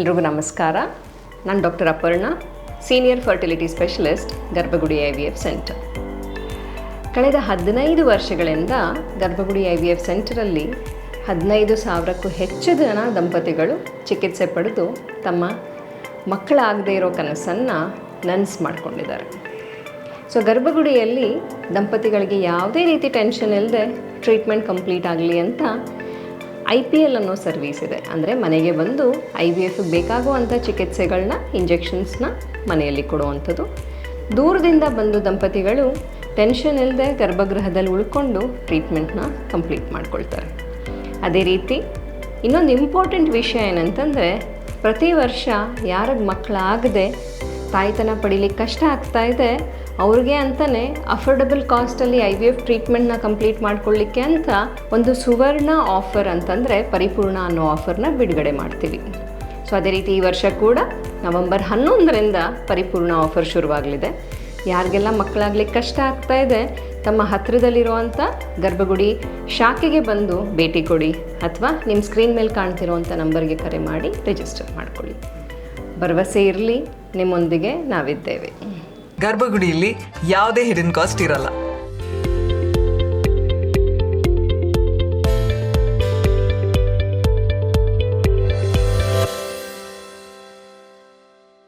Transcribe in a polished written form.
ಎಲ್ರಿಗೂ ನಮಸ್ಕಾರ. ನಾನು doctor Aparna, senior fertility specialist, ಗರ್ಭಗುಡಿ IVF ಸೆಂಟರ್. ಕಳೆದ 15 ವರ್ಷಗಳಿಂದ ಗರ್ಭಗುಡಿ IVF ಸೆಂಟರಲ್ಲಿ 15,000ಕ್ಕೂ ಹೆಚ್ಚು ಜನ ದಂಪತಿಗಳು ಚಿಕಿತ್ಸೆ ಪಡೆದು ತಮ್ಮ ಮಕ್ಕಳಾಗದೇ ಇರೋ ಕನಸನ್ನು ನನಸು ಮಾಡಿಕೊಂಡಿದ್ದಾರೆ. ಸೊ ಗರ್ಭಗುಡಿಯಲ್ಲಿ ದಂಪತಿಗಳಿಗೆ ಯಾವುದೇ ರೀತಿ ಟೆನ್ಷನ್ ಇಲ್ಲದೆ ಟ್ರೀಟ್ಮೆಂಟ್ ಕಂಪ್ಲೀಟ್ ಆಗಲಿ ಅಂತ IPL ಅನ್ನೋ ಸರ್ವೀಸ್ ಇದೆ. ಅಂದರೆ ಮನೆಗೆ ಬಂದು IVFಗೆ ಬೇಕಾಗುವಂಥ ಚಿಕಿತ್ಸೆಗಳನ್ನ, ಇಂಜೆಕ್ಷನ್ಸ್ನ ಮನೆಯಲ್ಲಿ ಕೊಡುವಂಥದ್ದು. ದೂರದಿಂದ ಬಂದು ದಂಪತಿಗಳು ಟೆನ್ಷನ್ ಇಲ್ಲದೆ ಗರ್ಭಗೃಹದಲ್ಲಿ ಉಳ್ಕೊಂಡು ಟ್ರೀಟ್ಮೆಂಟ್ನ ಕಂಪ್ಲೀಟ್ ಮಾಡ್ಕೊಳ್ತಾರೆ. ಅದೇ ರೀತಿ ಇನ್ನೊಂದು ಇಂಪಾರ್ಟೆಂಟ್ ವಿಷಯ ಏನಂತಂದರೆ, ಪ್ರತಿ ವರ್ಷ ಯಾರಿಗೆ ಮಕ್ಕಳಾಗದೆ ತಾಯ್ತನ ಪಡೀಲಿಕ್ಕೆ ಕಷ್ಟ ಆಗ್ತಾಯಿದೆ ಅವ್ರಿಗೆ ಅಂತಲೇ ಅಫೋರ್ಡಬಲ್ ಕಾಸ್ಟಲ್ಲಿ IVF ಟ್ರೀಟ್ಮೆಂಟ್ನ ಕಂಪ್ಲೀಟ್ ಮಾಡ್ಕೊಳ್ಳಿಕ್ಕೆ ಅಂತ ಒಂದು ಸುವರ್ಣ ಆಫರ್ ಅಂತಂದರೆ ಪರಿಪೂರ್ಣ ಅನ್ನೋ ಆಫರ್ನ ಬಿಡುಗಡೆ ಮಾಡ್ತೀವಿ. ಸೊ ಅದೇ ರೀತಿ ಈ ವರ್ಷ ಕೂಡ ನವೆಂಬರ್ 11ರಿಂದ ಪರಿಪೂರ್ಣ ಆಫರ್ ಶುರುವಾಗಲಿದೆ. ಯಾರಿಗೆಲ್ಲ ಮಕ್ಕಳಾಗ್ಲಿಕ್ಕೆ ಕಷ್ಟ ಆಗ್ತಾಯಿದೆ ತಮ್ಮ ಹತ್ತಿರದಲ್ಲಿರುವಂಥ ಗರ್ಭಗುಡಿ ಶಾಖೆಗೆ ಬಂದು ಭೇಟಿ ಕೊಡಿ, ಅಥವಾ ನಿಮ್ಮ ಸ್ಕ್ರೀನ್ ಮೇಲೆ ಕಾಣ್ತಿರೋವಂಥ ನಂಬರ್ಗೆ ಕರೆ ಮಾಡಿ ರಿಜಿಸ್ಟರ್ ಮಾಡ್ಕೊಳ್ಳಿ. ಭರವಸೆ ಇರಲಿ, ನಿಮ್ಮೊಂದಿಗೆ ನಾವಿದ್ದೇವೆ. ಗರ್ಭಗುಡಿಯಲ್ಲಿ ಯಾವುದೇ ಹಿಡನ್ ಕಾಸ್ಟ್ ಇರಲ್ಲ.